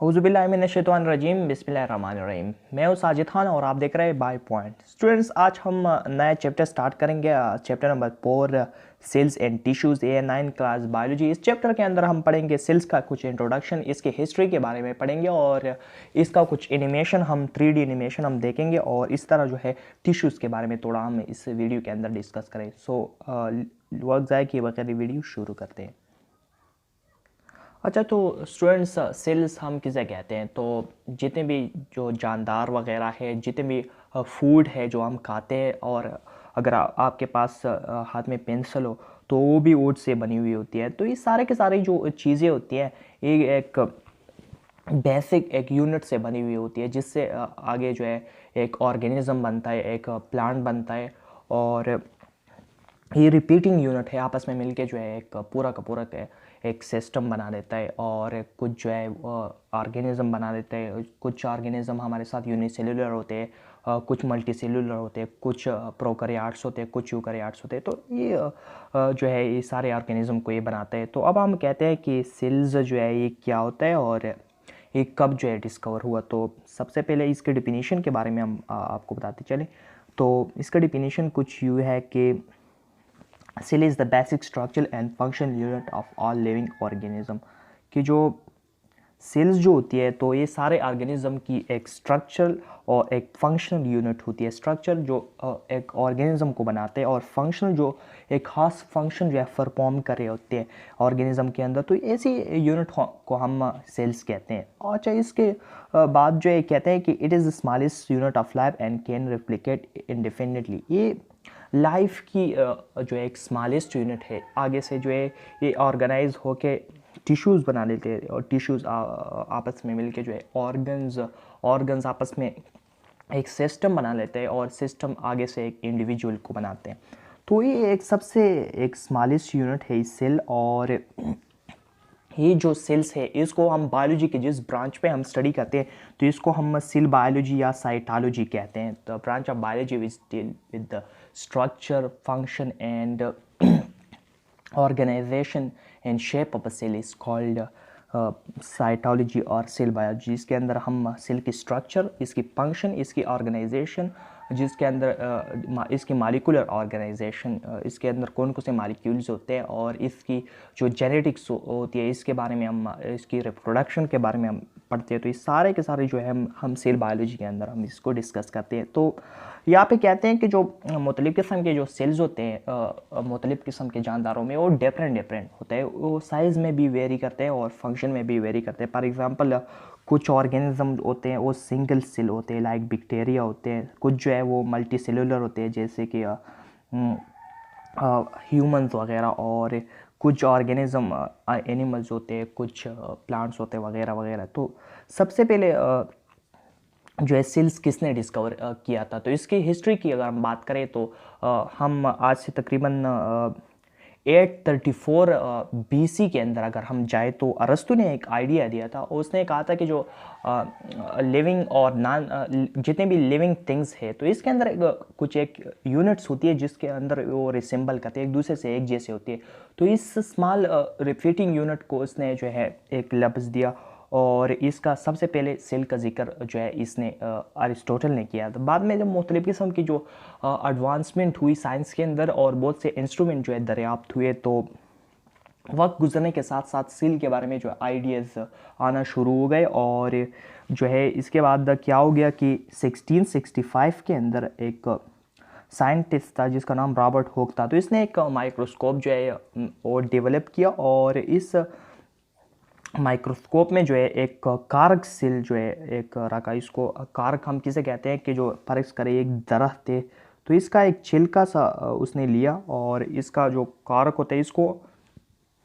औज़ुबिल्लाहिमिनश्शैतानिर्रजीम बिस्मिल्लाहिर्रहमानिर्रहीम। मैं हूँ साजिद खान और आप देख रहे हैं बाय पॉइंट। स्टूडेंट्स, आज हम नया चैप्टर स्टार्ट करेंगे, chapter number 4, cells and tissues, a 9 class biology. इस चैप्टर के अंदर हम पढ़ेंगे सेल्स का कुछ इंट्रोडक्शन, इसकी हिस्ट्री के बारे में पढ़ेंगे और इसका कुछ एनिमेशन, हम 3D एनिमेशन हम देखेंगे और इस तरह जो है टिश्यूज़ के बारे में थोड़ा हम इस वीडियो के अंदर डिस्कस करें। सो वक्त ज़ाय किए बगैर वीडियो शुरू करते हैं। अच्छा, तो स्टूडेंट्स, सेल्स हम किसे कहते हैं? तो जितने भी जो जानदार वगैरह है, जितने भी फूड है जो हम खाते हैं, और अगर आपके पास हाथ में पेंसिल हो तो वो भी वुड से बनी हुई होती है। तो ये सारे के सारे जो चीज़ें होती हैं ये एक बेसिक एक यूनिट से बनी हुई होती है, जिससे आगे जो है एक ऑर्गेनिज्म बनता है, एक प्लांट बनता है, और ये रिपीटिंग यूनिट है, आपस में मिलके जो है एक पूरा का पूरा एक सिस्टम बना देता है और कुछ जो है ऑर्गेनिज्म बना देते हैं। कुछ ऑर्गेनिज्म हमारे साथ यूनिसेल्युलर होते हैं, कुछ मल्टीसेल्युलर होते हैं, कुछ प्रोकैरियोट्स होते हैं, कुछ यूकैरियोट्स होते हैं। तो ये जो है ये सारे ऑर्गेनिज्म को ये बनाते हैं। तो अब हम कहते हैं कि सेल्स जो है ये क्या होता है और ये कब जो है डिस्कवर हुआ। तो सबसे पहले इसके डिफिनीशन के बारे में हम आपको बताते चलें। तो इसका डिफिनीशन कुछ यूँ है कि cell is the basic structural and functional unit of all living organism. कि जो सेल्स जो होती है तो ये सारे ऑर्गेनिज्म की एक स्ट्रक्चरल और एक फंक्शनल यूनिट होती है। स्ट्रक्चर जो एक ऑर्गेनिज्म को बनाते हैं और फंक्शनल जो एक खास फंक्शन जो है परफॉर्म कर रहे होते हैं ऑर्गेनिज्म के अंदर। तो ऐसी यूनिट को हम सेल्स कहते हैं। और अच्छा, इसके बाद जो है कहते हैं कि it is the smallest unit of life and can replicate independently. ये लाइफ की जो है एक स्मॉलेस्ट यूनिट है। आगे से जो है ये ऑर्गेनाइज होके टिश्यूज़ बना लेते हैं और टिश्यूज़ आपस में मिलके जो है ऑर्गन्स आपस में एक सिस्टम बना लेते हैं और सिस्टम आगे से एक इंडिविजुअल को बनाते हैं। तो ये एक सबसे एक स्मॉलेस्ट यूनिट है इस सेल। और ये जो सेल्स है इसको हम बायोलॉजी के जिस ब्रांच पे हम स्टडी करते हैं तो इसको हम सेल बायोलॉजी या साइटोलॉजी कहते हैं। The branch of biology which deal with the structure, function and organisation and shape of a cell is called cytology और सेल बायोलॉजी। इसके अंदर हम सेल की स्ट्रक्चर, इसकी फंक्शन, इसकी ऑर्गेनाइजेशन, जिसके अंदर इसकी मालिकुलर ऑर्गेनाइजेशन, इसके अंदर कौन कौन से मालिक्यूल्स होते हैं और इसकी जो जेनेटिक्स होती है इसके बारे में हम, इसकी रिप्रोडक्शन के बारे में हम पढ़ते हैं। तो ये सारे के सारे जो है हम सेल बायोलॉजी के अंदर हम इसको डिस्कस करते हैं। तो यहाँ पे कहते हैं कि जो मुख्तलिफ़ किस्म के जो सेल्स होते हैं मुख्तलिफ़ किस्म के जानदारों में वो डिफरेंट होते हैं। वो साइज़ में भी वेरी करते हैं और फंक्शन में भी वेरी करते हैं। फॉर एग्जांपल कुछ ऑर्गेनिज्म होते हैं वो सिंगल सेल होते हैं, लाइक बैक्टीरिया होते हैं। कुछ जो है वो मल्टी सेलुलर होते हैं, जैसे कि ह्यूमंस वगैरह। और कुछ ऑर्गेनिज्म एनिमल्स होते हैं, कुछ प्लांट्स होते हैं वगैरह वगैरह। तो सबसे पहले जो है सेल्स किसने डिस्कवर किया था? तो इसकी हिस्ट्री की अगर हम बात करें तो हम आज से तकरीबन 834 BC के अंदर अगर हम जाए तो अरस्तु ने एक आइडिया दिया था। उसने कहा था कि जो लिविंग और जितने भी लिविंग थिंग्स है तो इसके अंदर कुछ एक यूनिट्स होती है जिसके अंदर वो रिसेंबल करते हैं, एक दूसरे से एक जैसे होती है। तो इस स्मॉल रिपीटिंग यूनिट को उसने जो है एक लफ्ज़ दिया और इसका सबसे पहले सेल का जिक्र जो है इसने अरिस्टोटल ने किया था। बाद में जब मुख्तलिफ़ किस्म की जो एडवांसमेंट हुई साइंस के अंदर और बहुत से इंस्ट्रूमेंट जो है दरियाफ्त हुए, तो वक्त गुजरने के साथ साथ सेल के बारे में जो आइडियाज़ आना शुरू हो गए। और जो है इसके बाद क्या हो गया कि 1665 के अंदर एक साइंटिस्ट था जिसका नाम रॉबर्ट हुक था। तो इसने एक माइक्रोस्कोप जो है वो डेवलप किया और इस माइक्रोस्कोप में जो है एक कारक सेल जो है एक रखा। इसको कारक हम किसे कहते हैं कि जो फर्ज करे एक दरख्त है तो इसका एक छिलका सा उसने लिया और इसका जो कारक होता है इसको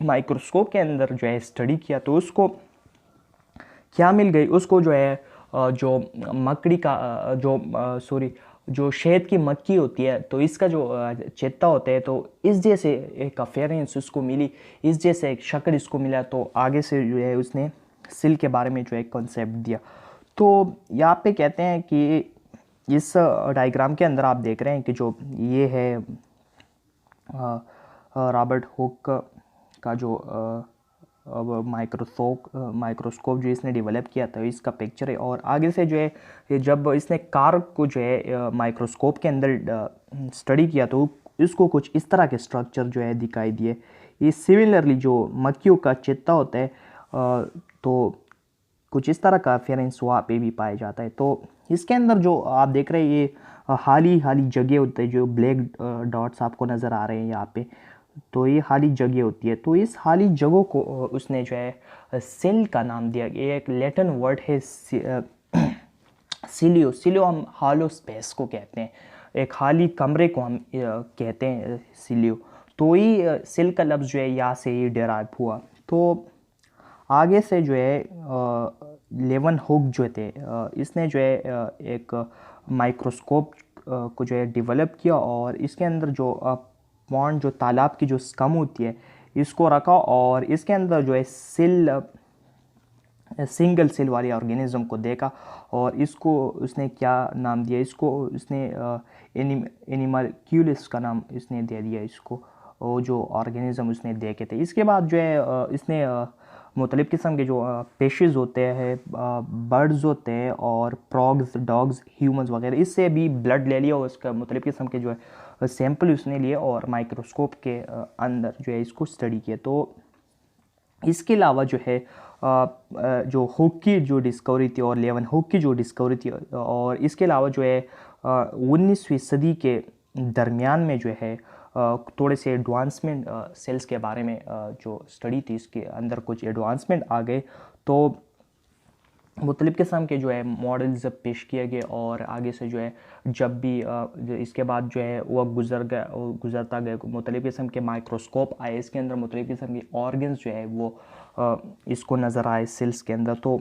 माइक्रोस्कोप के अंदर जो है स्टडी किया। तो उसको क्या मिल गई, उसको जो है जो मकड़ी का जो शहद की मक्खी होती है तो इसका जो चेता होता है तो इस जैसे एक अफेरेंस उसको मिली, इस जैसे एक शक्ल इसको मिला। तो आगे से जो है उसने सेल के बारे में जो है कॉन्सेप्ट दिया। तो यहाँ पे कहते हैं कि इस डायग्राम के अंदर आप देख रहे हैं कि जो ये है रॉबर्ट हुक का जो अब माइक्रोस्कोप जो इसने डेवलप किया था इसका पिक्चर है। और आगे से जो है ये जब इसने कार को जो है माइक्रोस्कोप के अंदर स्टडी किया तो इसको कुछ इस तरह के स्ट्रक्चर जो है दिखाई दिए। ये सिमिलरली जो मक्खियों का चित्ता होता है तो कुछ इस तरह का अफेरेंस वहाँ पे भी पाया जाता है। तो इसके अंदर जो आप देख रहे हैं ये हाली जगह होते हैं, जो ब्लैक डॉट्स आपको नज़र आ रहे हैं यहाँ पे, तो ये खाली जगह होती है। तो इस खाली जगह को उसने जो है सेल का नाम दिया। ये एक लैटिन वर्ड है सिलियो हम हॉलो स्पेस को कहते हैं, एक खाली कमरे को हम कहते हैं सिलियो। तो ये सेल का लफ्ज़ जो है यहाँ से ही डेराइव हुआ। तो आगे से जो है लेवन हुक जो थे इसने जो है एक माइक्रोस्कोप को जो है डेवलप किया और इसके अंदर जो पॉन्ड जो तालाब की जो स्कम होती है इसको रखा और इसके अंदर जो है सिंगल सेल वाली ऑर्गेनिज्म को देखा और इसको उसने क्या नाम दिया, इसको उसने एनिमल्क्यूलिस का नाम इसने दे दिया इसको, वो जो ऑर्गेनिज्म उसने देखे थे। इसके बाद जो है इसने मुख्तलिफ़ किस्म के जो पेशेस होते हैं, बर्ड्स होते हैं और फ्रॉग्स, डॉग्स, ह्यूमंस वगैरह, इससे भी ब्लड ले लिया और उसका मुख्तलिफ़ किस्म के जो है सैंपल उसने लिए और माइक्रोस्कोप के अंदर जो है इसको स्टडी किया। तो इसके अलावा जो है जो हुक की जो डिस्कवरी थी और लेवन हुक की जो डिस्कवरी थी और इसके अलावा जो है 19वीं सदी के दरमियान में जो है थोड़े से एडवांसमेंट सेल्स के बारे में जो स्टडी थी इसके अंदर कुछ एडवांसमेंट आ गए। तो मुख्तलिफ़ किस्म के जो है मॉडल्स पेश किए गए और आगे से जो है जब भी इसके बाद जो है वक्त गुजरता गया मुख्तलिफ़ किस्म के माइक्रोस्कोप आए, इसके अंदर मुख्तलिफ़ किस्म के ऑर्गन्स जो है वो इसको नज़र आए सेल्स के अंदर। तो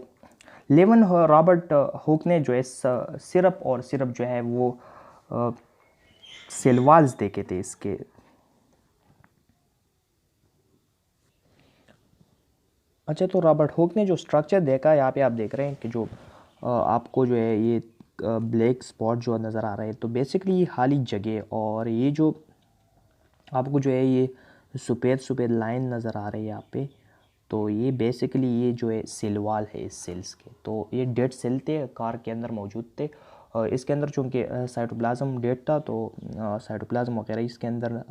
लेवन रॉबर्ट हुक ने जो है सिर्फ जो है वो सेलवाल्स देखे थे इसके। अच्छा, तो रॉबर्ट हुक ने जो स्ट्रक्चर देखा यहाँ पे आप देख रहे हैं कि जो आपको जो है ये ब्लैक स्पॉट जो नज़र आ रहे हैं, तो बेसिकली ये खाली जगह और ये जो आपको जो है ये सफ़ेद लाइन नज़र आ रही है यहाँ पे, तो ये बेसिकली ये जो है सेल वाल है इस सेल्स के। तो ये डेड सेल थे कार के अंदर मौजूद थे इसके अंदर चूँकि साइटोप्लाज्म डेड था तो साइटोप्लाज्म वगैरह इसके अंदर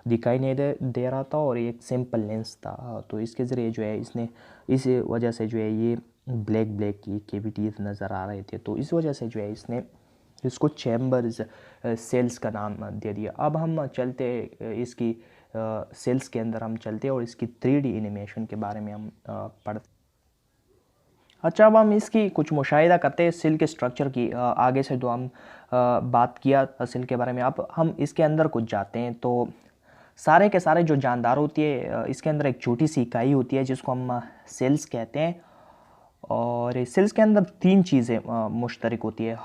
दिखाई नहीं दे रहा था और ये एक सिंपल लेंस था। तो इसके ज़रिए जो है इसने इस वजह से जो है ये ब्लैक की कैविटीज़ नज़र आ रहे थे। तो इस वजह से जो है इसने इसको चैम्बर्स सेल्स का नाम दे दिया। अब हम चलते इसकी सेल्स के अंदर हम चलते और इसकी 3D एनिमेशन के बारे में हम पढ़ते। अच्छा, अब हम इसकी कुछ मुशाहिदा करते हैं सेल के स्ट्रक्चर की। आगे से जो हम बात किया सेल के बारे में, अब हम इसके अंदर कुछ जाते हैं। तो सारे के सारे जो जानदार होती है इसके अंदर एक छोटी सी इकाई होती है जिसको हम सेल्स कहते हैं और सेल्स के अंदर 3 चीज़ें मुश्तरक होती है,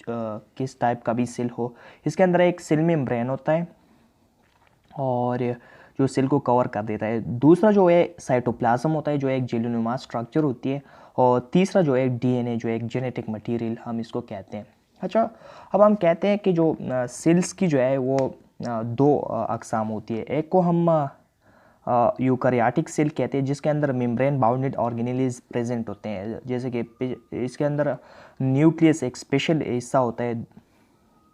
किस टाइप का भी सेल हो। इसके अंदर एक सेल मेम्ब्रेन होता है और जो सेल को कवर कर देता है। दूसरा जो है साइटोप्लाज्म होता है जो एक जेलनुमा स्ट्रक्चर होती है और तीसरा जो है DNA जो एक जेनेटिक मटेरियल हम इसको कहते हैं। अच्छा, अब हम कहते हैं कि जो सेल्स की जो है वो 2 अक़साम होती है। एक को हम यूकैरियोटिक सेल कहते हैं जिसके अंदर मेम्ब्रेन बाउंडेड ऑर्गेनेल्स प्रेजेंट होते हैं, जैसे कि इसके अंदर न्यूक्लियस एक स्पेशल हिस्सा होता है।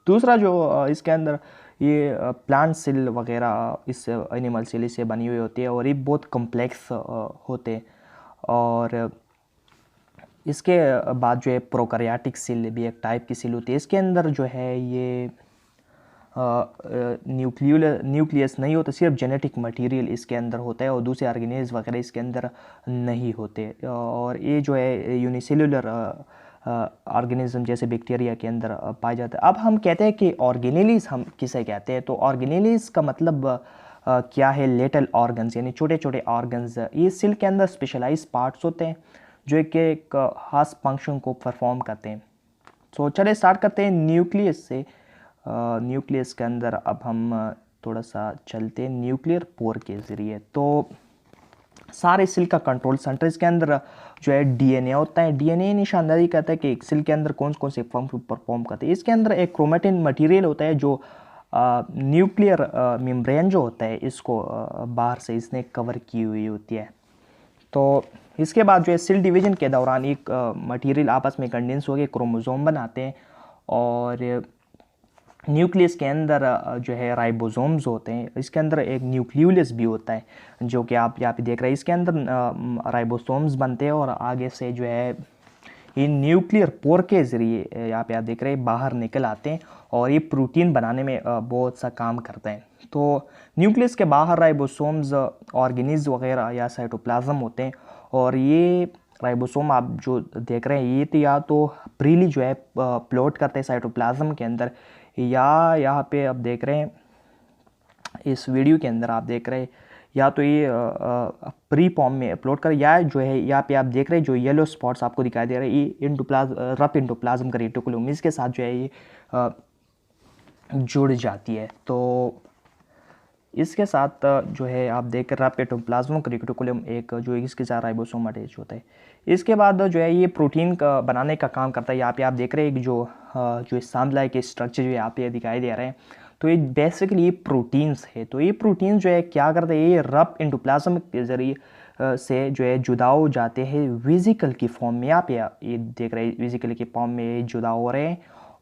दूसरा जो इसके अंदर ये प्लांट सेल वगैरह इस एनिमल सेल से बनी हुई होती है और ये बहुत कम्प्लेक्स होते हैं। और इसके बाद जो है प्रोकैरियोटिक सेल भी एक टाइप की सेल होती है। इसके अंदर जो है ये न्यूक्लियस नहीं होता, सिर्फ जेनेटिक मटेरियल इसके अंदर होता है और दूसरे ऑर्गेनेल्स वगैरह इसके अंदर नहीं होते। और ये जो है यूनिसेलुलर ऑर्गेनिज्म जैसे बैक्टीरिया के अंदर पाए जाते हैं। अब हम कहते हैं कि ऑर्गेनेलिस हम किसे कहते हैं, तो ऑर्गेनेलिस का मतलब क्या है, लिटिल ऑर्गन्स यानी छोटे छोटे ऑर्गन्स। ये सेल के अंदर स्पेशलाइज पार्ट्स होते हैं जो एक खास फंक्शन को परफॉर्म करते हैं। तो चलिए स्टार्ट करते हैं न्यूक्लियस से। न्यूक्लियस के अंदर अब हम थोड़ा सा चलते हैं न्यूक्लियर पोर के ज़रिए। तो सारे सेल का कंट्रोल सेंटर इसके अंदर जो है DNA होता है। DNA निशानदारी करता है कि एक सेल के अंदर कौन कौन से फंक्शन परफॉर्म करते हैं। इसके अंदर एक क्रोमेटिन मटेरियल होता है जो न्यूक्लियर मेम्ब्रेन जो होता है इसको बाहर से इसने कवर की हुई होती है। तो इसके बाद जो है सेल डिवीजन के दौरान एक मटेरियल आपस में कंडेंस हो के क्रोमोसोम बनाते हैं, और न्यूक्लियस के अंदर जो है राइबोसोम्स होते हैं। इसके अंदर एक न्यूक्लियोलस भी होता है जो कि आप यहाँ पे देख रहे हैं। इसके अंदर राइबोसोम्स बनते हैं और आगे से जो है ये न्यूक्लियर पोर के ज़रिए यहाँ पे आप देख रहे हैं बाहर निकल आते हैं, और ये प्रोटीन बनाने में बहुत सा काम करते हैं। तो न्यूक्लियस के बाहर राइबोसोम्स ऑर्गेनीज वगैरह या साइटोप्लाज्म होते हैं, और ये राइबोसोम आप जो देख रहे हैं ये तो या तो प्रीली जो है प्लॉट करते हैं साइटोप्लाज्म के अंदर, या यहाँ पे आप देख रहे हैं इस वीडियो के अंदर आप देख रहे हैं या तो ये प्री फॉर्म में अपलोड कर, या जो है यहाँ पे आप देख रहे हैं जो येलो स्पॉट्स आपको दिखाई दे रहे हैं ये रफ इंडोप्लाज्म का रेटिकुलम इसके साथ जो है ये जुड़ जाती है। तो इसके साथ जो है आप देख रहे रफ इंडोप्लाज्म का रेटिकुलम एक जो इसके साथ राइबोसोम अटैच होता है। इसके बाद जो है ये प्रोटीन का बनाने का काम करता है। यहाँ पे आप देख रहे हैं जो सांबला के स्ट्रक्चर जो यहाँ पे दिखाई दे रहे हैं, तो ये बेसिकली ये प्रोटीन्स है। तो ये प्रोटीन्स जो है क्या करते हैं, ये रफ एंडोप्लाज्म के ज़रिए से जो है जुदा हो जाते हैं वेसिकल की फॉर्म में। आप ये देख रहे हैं वेसिकल की फॉर्म में जुदा हो रहे हैं,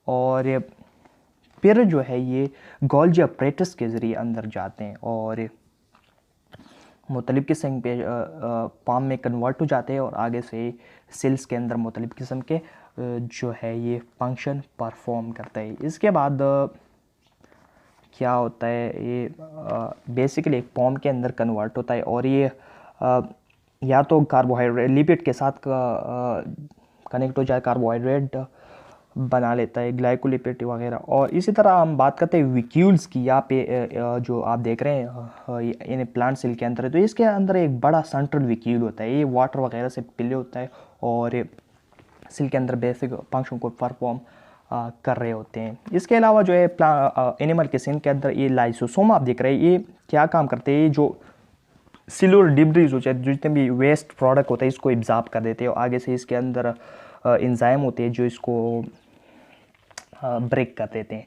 और फिर जो है ये गोल्जी अपरेटस के ज़रिए अंदर जाते हैं और मुख्तलिफ़ किस्म के फॉर्म में कन्वर्ट हो जाते हैं, और आगे से सेल्स के अंदर मुख्तलिफ़ किस्म के जो है ये फंक्शन परफॉर्म करते हैं। इसके बाद क्या होता है, ये बेसिकली एक फॉर्म के अंदर कन्वर्ट होता है, और ये या तो कार्बोहाइड्रेट लिपिड के साथ कनेक्ट हो जाए, कार्बोहाइड्रेट बना लेता है, ग्लाइकोलिपिड वगैरह। और इसी तरह हम बात करते हैं विक्यूल्स की। यहाँ पे जो आप देख रहे हैं इन प्लांट सेल के अंदर, तो इसके अंदर एक बड़ा सेंट्रल विक्यूल होता है, ये वाटर वगैरह से पिले होता है और सेल के अंदर बेसिक फंक्शन को परफॉर्म कर रहे होते हैं। इसके अलावा जो है एनिमल के सेल के अंदर ये लाइसोसोम आप देख रहे हैं, ये क्या काम करते हैं, जो सेलुलर डिब्रीज हो चाहे जितने भी वेस्ट प्रोडक्ट होता है इसको एब्जॉर्ब कर देते हैं, और आगे से इसके अंदर एंजाइम होते हैं जो इसको ब्रेक कर देते हैं।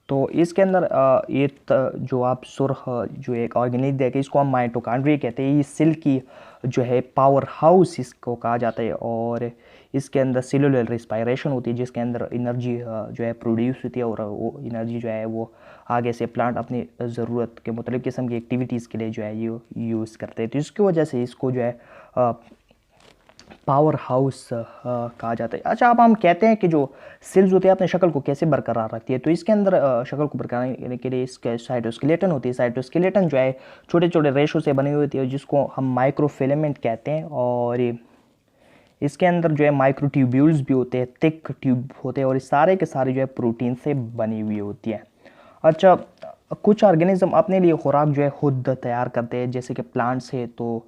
तो इसके अंदर ये जो आप सुर्ख जो एक ऑर्गेनिज देखे इसको हम माइटोकॉन्ड्रिया कहते हैं। ये सेल की जो है पावर हाउस इसको कहा जाता है, और इसके अंदर सेलुलर रिस्पायरेशन होती है जिसके अंदर एनर्जी जो है प्रोड्यूस होती है, और वो एनर्जी जो है वो आगे से प्लांट अपनी ज़रूरत के मुख्तलिफ़ किस्म की एक्टिविटीज़ के लिए जो है ये यूज़ करते हैं। तो इसकी वजह से इसको जो है पावर हाउस कहा जाता है। अच्छा, अब हम कहते हैं कि जो सेल्स होती है अपने शक्ल को कैसे बरकरार रखती है, तो इसके अंदर शक्ल को बरकरार रखने के लिए इसके साइटोस्केलेटन होती है। साइटोस्केलेटन जो है छोटे छोटे रेशो से बनी हुई होती है जिसको हम माइक्रोफिलामेंट कहते हैं, और इसके अंदर जो है माइक्रोट्यूब्यूल्स भी होते हैं, थिक ट्यूब होते हैं, और इस सारे के सारे जो है प्रोटीन से बनी हुई होती है। अच्छा, कुछ ऑर्गेनिज्म अपने लिए खुराक जो है खुद तैयार करते हैं, जैसे कि प्लांट्स है। तो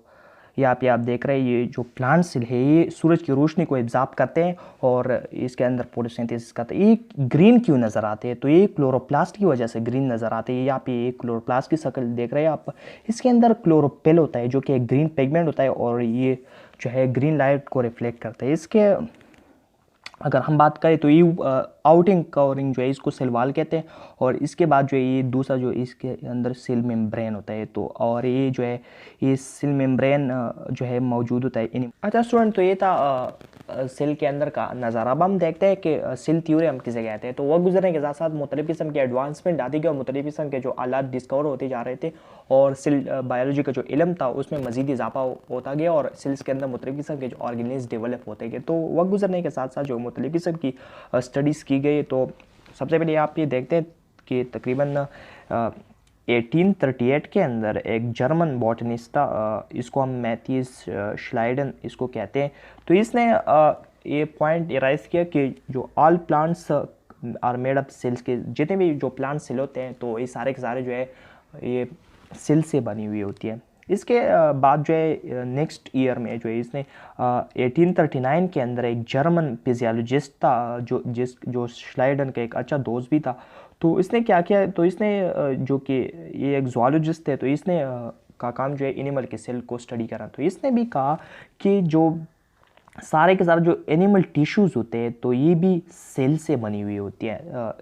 यहाँ पे आप देख रहे हैं ये जो प्लांट सेल है ये सूरज की रोशनी को एब्जॉर्ब करते हैं और इसके अंदर फोटोसिंथेसिस करते हैं। ये ग्रीन क्यों नज़र आते हैं, तो ये क्लोरोप्लास्ट की वजह से ग्रीन नज़र आते हैं। यहाँ पे एक क्लोरोप्लास्ट की शक्ल देख रहे हैं आप, इसके अंदर क्लोरोपिल होता है जो कि एक ग्रीन पिगमेंट होता है, और ये जो है ग्रीन लाइट को रिफ्लेक्ट करता है। इसके अगर हम बात करें तो ये आउटिंग कवरिंग जो है इसको सेल वॉल कहते हैं, और इसके बाद जो है ये दूसरा जो इसके अंदर सेल मेम्ब्रेन होता है। तो और ये जो है ये सेल मेम्ब्रेन जो है मौजूद होता है। अच्छा स्टूडेंट, तो ये था सेल के अंदर का नज़ारा। अब हम देखते हैं कि सेल थ्योरी हम किसे कहते हैं। तो वक्त गुजरने के साथ साथ मुख्तलिफ़ किस्म की एडवांसमेंट आती गई और मुख्तलिफ़ किस्म के जो आलात डिस्कवर होते जा रहे थे, और सेल बायोलॉजी का जो इल्म था उसमें मज़ीद इजाफा होता गया, और सेल्स के अंदर मुख्तलिफ़ किस्म के जो ऑर्गेनिज़म डेवलप होते गए। तो वक्त गुजरने के साथ साथ जो मुख्तलिफ़ किस्म की स्टडीज़ की गई। तो सबसे पहले आप ये देखते हैं कि तकरीबन 1838 के अंदर एक जर्मन बॉटनिस्ट था, इसको हम मैथ्यूस श्लाइडन इसको कहते हैं। तो इसने ये पॉइंट राइज किया कि जो all plants are made up cells, के जितने भी जो प्लांट सेल होते हैं तो ये सारे के सारे जो है ये सेल से बनी हुई होती है। इसके बाद जो है नेक्स्ट ईयर में जो है इसने 1839 के अंदर एक जर्मन फिजियोलॉजिस्ट था जो श्लाइडन का एक अच्छा दोस्त भी था। तो इसने क्या किया, तो इसने जो कि ये एक ज़ूलॉजिस्ट थे, तो इसने का काम जो है एनिमल के सेल को स्टडी करा। तो इसने भी कहा कि जो सारे के सारे जो एनिमल टिश्यूज़ होते हैं तो ये भी सेल से बनी हुई होती है।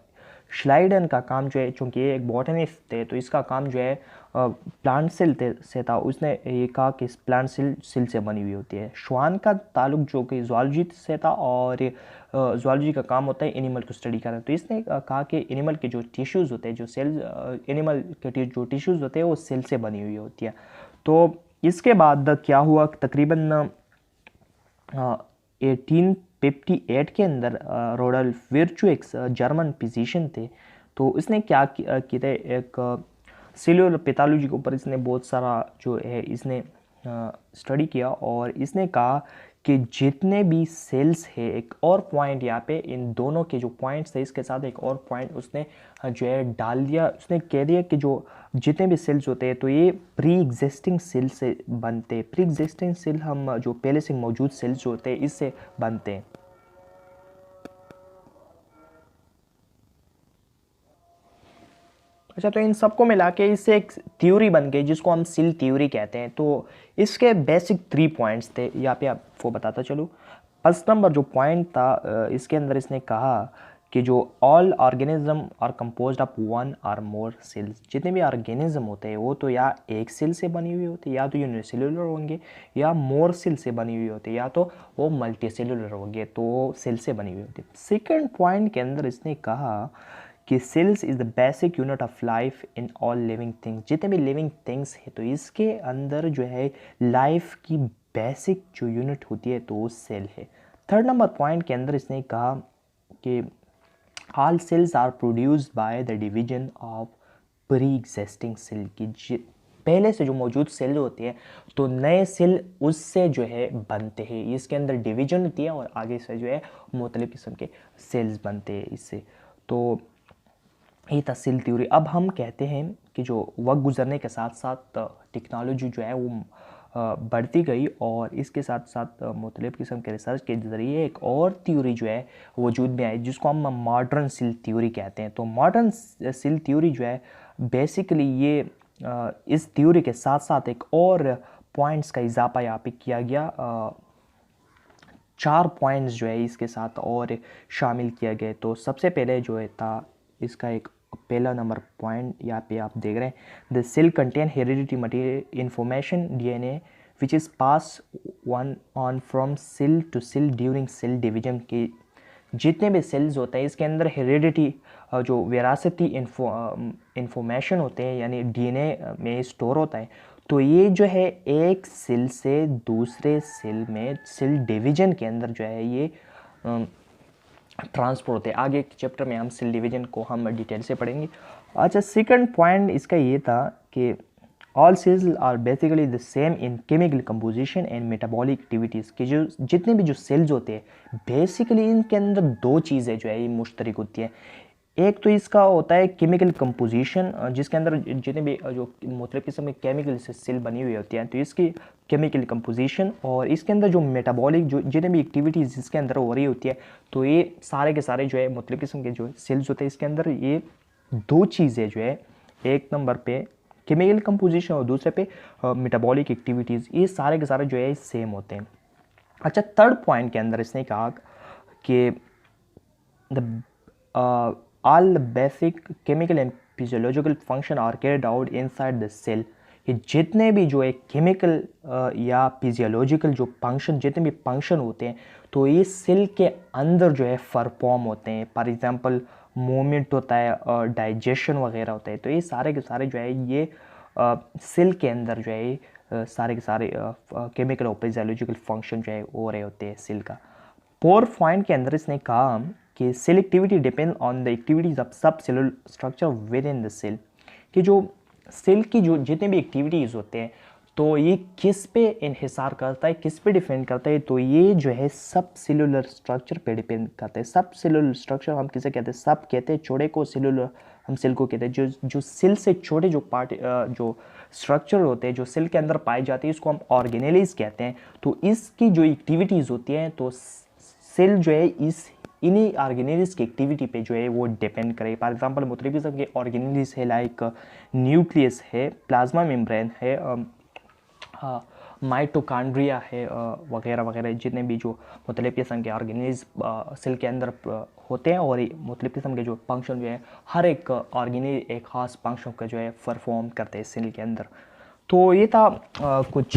श्लाइडन का काम जो है, चूँकि ये एक बॉटनिस्ट थे तो इसका काम जो है प्लांट सेल से था। उसने ये कहा कि प्लांट सेल से बनी हुई होती है। श्वान का ताल्लुक जो कि जूलॉजी से था, और जूलॉजी का काम होता है एनिमल को स्टडी करना। तो इसने कहा कि एनिमल के जो टिश्यूज़ होते हैं, जो सेल एनिमल के जो टिश्यूज़ होते हैं वो सेल से बनी हुई होती है। तो इसके बाद क्या हुआ, तकरीबन 1858 के अंदर रोडल्फ विर्चु एक जर्मन फिजिशियन थे। तो इसने क्या किया था, एक सेल्यूलर पैथोलॉजी के ऊपर इसने बहुत सारा जो है इसने स्टडी किया, और इसने कहा कि जितने भी सेल्स है, एक और पॉइंट यहाँ पे इन दोनों के जो पॉइंट्स थे इसके साथ एक और पॉइंट उसने जो है डाल दिया। उसने कह दिया कि जो जितने भी सेल्स होते हैं तो ये प्री एग्जिस्टिंग सेल से बनते हैं। प्री एग्जिस्टिंग सेल हम जो पहले से मौजूद सेल्स होते हैं इससे बनते हैं। अच्छा, तो इन सबको मिला के इससे एक थ्योरी बन गई जिसको हम सेल थ्योरी कहते हैं। तो इसके बेसिक 3 पॉइंट्स थे, यहाँ पे आपको बताता चलूँ। फर्स्ट नंबर जो पॉइंट था इसके अंदर इसने कहा कि जो all organism are composed of 1 और मोर सेल्स। जितने भी ऑर्गेनिज्म होते हैं वो तो या एक सेल से बनी हुई होती है, या तो यूनिसेल्युलर होंगे, या मोर सेल से बनी हुई होती है, या तो वो मल्टी सेल्युलर होंगे, तो सेल से बनी हुई होती है। सेकेंड पॉइंट के अंदर इसने कहा कि cells is the basic unit of life in all living things. जितने भी लिविंग थिंग्स है तो इसके अंदर जो है लाइफ की बेसिक जो यूनिट होती है तो वो सेल है। थर्ड नंबर पॉइंट के अंदर इसने कहा कि all cells are produced by the division of preexisting. की पहले से जो मौजूद सेल होती है तो नए सेल उससे जो है बनते हैं। इसके अंदर डिवीजन होती है और आगे से जो है मुख्तलिफ किस्म के सेल्स बनते हैं इससे। तो ये था सेल थ्योरी। अब हम कहते हैं कि जो वक्त गुजरने के साथ साथ टेक्नोलॉजी जो है वो बढ़ती गई, और इसके साथ साथ मुख्तलिफ किस्म के रिसर्च के ज़रिए एक और थ्योरी जो है वजूद में आई जिसको हम मॉडर्न सेल थ्योरी कहते हैं। तो मॉडर्न सेल थ्योरी जो है बेसिकली ये इस थ्योरी के साथ साथ एक और पॉइंट्स का इजाफा यहाँ पे किया गया। 4 पॉइंट्स जो है इसके साथ और शामिल किया गया। तो सबसे पहले जो है था इसका एक पहला नंबर पॉइंट यहाँ पे आप देख रहे हैं, the cell contain heredity material information DNA which is pass one on from cell to cell during cell division. के जितने भी सेल्स होते हैं इसके अंदर हेरिडिटी जो विरासती इन्फॉर्मेशन होते हैं यानी डीएनए में स्टोर होता है। तो ये जो है एक सेल से दूसरे सेल में सेल डिवीजन के अंदर जो है ये ट्रांसफर होते हैं। आगे के चैप्टर में हम सेल डिवीजन को हम डिटेल से पढ़ेंगे। अच्छा, सेकंड पॉइंट इसका ये था कि all cells are basically the same in chemical composition and metabolic activities. कि जो जितने भी जो सेल्स होते हैं बेसिकली इनके अंदर 2 चीज़ें जो है ये मुश्तरक होती है। एक तो इसका होता है केमिकल कंपोजिशन, जिसके अंदर जितने भी जो मुख्तलिफ किस्म के केमिकल से सेल बनी हुई होती हैं तो इसकी केमिकल कंपोजिशन, और इसके अंदर जो मेटाबॉलिक जो जितने भी एक्टिविटीज़ जिसके अंदर हो रही होती है तो ये सारे के सारे जो है मुख्तलिफ किस्म के जो सेल्स होते हैं इसके अंदर ये 2 चीज़ें जो है, एक नंबर पे केमिकल कंपोजिशन और दूसरे पे मेटाबॉलिक एक्टिविटीज़, ये सारे के सारे जो है सेम होते हैं। अच्छा, थर्ड पॉइंट के अंदर इसने कहा कि the all basic chemical and physiological function are carried out inside the cell। कि जितने भी जो है केमिकल या फिजियोलॉजिकल जो फंक्शन जितने भी फंक्शन होते हैं तो ये सेल के अंदर जो है परफॉर्म होते हैं। फॉर एग्जांपल मूवमेंट होता है, डाइजेशन वगैरह होता है। तो ये सारे के सारे जो है ये सेल के अंदर जो है सारे के सारे केमिकल और फिजियोलॉजिकल फंक्शन जो है हो रहे होते हैं सेल का। फोर्थ पॉइंट के अंदर इसने कहा कि cell activity depend on the activities of subcellular structure within the cell. कि जो सेल की जो जितने भी एक्टिविटीज़ होते हैं तो ये किस पे इन्हिसार करता है, किस पे डिपेंड करता है, तो ये जो है सब सेलुलर स्ट्रक्चर पे डिपेंड करता है। सब सेलुलर स्ट्रक्चर हम किसे कहते हैं, सब कहते हैं, चौड़े को सेलुलर हम सेल को कहते हैं। जो सेल से छोटे जो पार्ट जो स्ट्रक्चर होते हैं जो सेल के अंदर पाए जाते हैं इसको हम ऑर्गेनेलीज कहते हैं। तो इसकी जो एक्टिविटीज़ होती हैं तो सेल जो है इन्हीं ऑर्गेनेलिस की एक्टिविटी पे जो है वो डिपेंड करे। फॉर एग्जांपल मुख्तलिफ किस्म के ऑर्गेनेलिस है, लाइक न्यूक्लियस है, प्लाज्मा मेम्ब्रेन है, माइटोकॉन्ड्रिया है वगैरह वगैरह। जितने भी जो मुख्तलिफ किस्म के ऑर्गेनेलिस सेल के अंदर होते हैं और मुख्तलिफ़ किस्म के जो फंक्शन जो है हर एक ऑर्गेनी एक ख़ास फंक्शन का जो है परफॉर्म करते हैं सेल के अंदर। तो ये था कुछ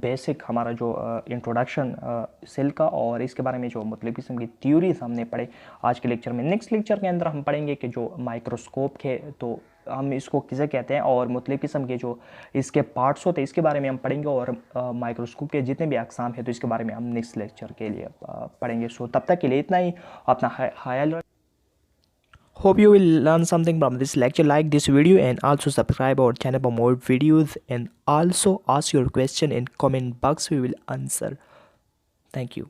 बेसिक हमारा जो इंट्रोडक्शन सेल का, और इसके बारे में जो मुख्तलिफ़ किस्म की थ्योरीज हमने पढ़े आज के लेक्चर में। नेक्स्ट लेक्चर के अंदर हम पढ़ेंगे कि जो माइक्रोस्कोप है तो हम इसको किसे कहते हैं, और मुख्तलिफ़ किस्म के जो इसके पार्ट्स होते हैं इसके बारे में हम पढ़ेंगे, और माइक्रोस्कोप के जितने भी अक़साम है तो इसके बारे में हम नेक्स्ट लेक्चर के लिए पढ़ेंगे। सो तब तक के लिए इतना ही, अपना ख्याल। Hope you will learn something from this lecture. Like this video and also subscribe our channel for more videos, and also ask your question in comment box, we will answer. Thank you.